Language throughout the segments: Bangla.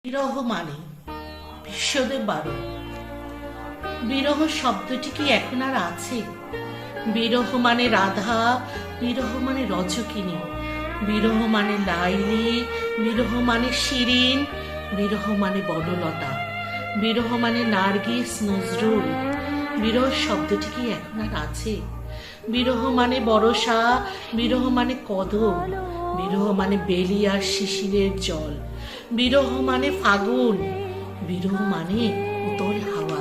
বিরহ মানে বিশ্বদেব বারণ। বিরহ শব্দটি কি এখন আর আছে? বিরহ মানে রাধা, বিরহ মানে রজকিনী, বিরহ মানে লাইলি, বিরহ মানে শিরিন, বিরহ মানে বনলতা, বিরহ মানে নার্গিস নজরুল। বিরহ শব্দটি কি এখন আর আছে? বিরহ মানে বরষা, বিরহ মানে কদম, বিরহ মানে বেলি আর শিশিরের জল, বিরহ মানে ফাগুন, বিরহ মানে উতল হাওয়া।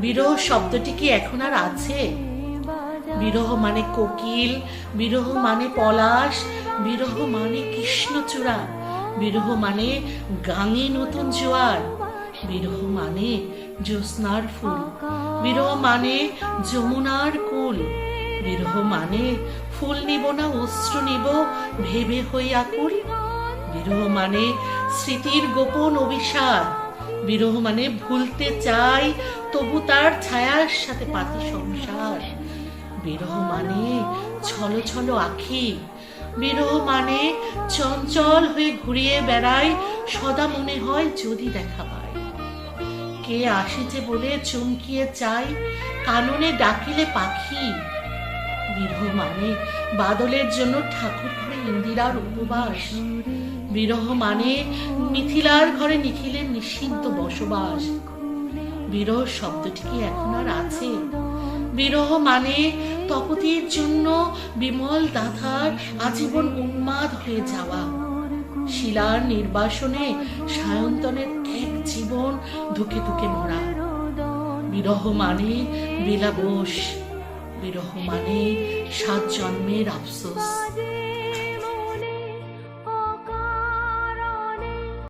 বিরহ শব্দটি কি এখন আর আছে? বিরহ মানে কোকিল, বিরহ মানে পলাশ, বিরহ মানে কৃষ্ণচূড়া, বিরহ মানে গাঙে নতুন জোয়ার, বিরহ মানে জ্যোৎস্নার ফুল, বিরহ মানে যমুনার কুল, বিরহ মানে ফুল নিব না অস্ত্র নিব ভেবে হই আকুল, বিরহ মানে স্মৃতির গোপন অভিশাপ, বিরহ মানে ভুলতে চাই তবু তার ছায়ার সাথে পাতি সংসার, বিরহ মানে ছলো ছলো আখি, বিরহ মানে চঞ্চল হয়ে ঘুরিয়ে বেড়ায় সদা মনে হয় যদি দেখা পায়। কে আসিছে বলে চমকিয়ে চাই কাননে ডাকিলে পাখি, বিরহ মানে বাদলের জন্য ঠাকুর ঘরে ইন্দিরার উপবাস, বিরহ মানে মিথিলার ঘরে নিখিলের নিষিদ্ধ বসবাস। বিরহ শব্দটি কি এখন আর আছে? বিরহ মানে তপতির জন্য বিমল দাধার আজীবন উন্মাদ হয়ে যাওয়া, শিলার নির্বাসনে সায়ন্তনের এক জীবন ধুকে ধুকে মরা। বিরহ মানে বিলাবোষ, বিরহ মানে 7 জন্মের আফসোস।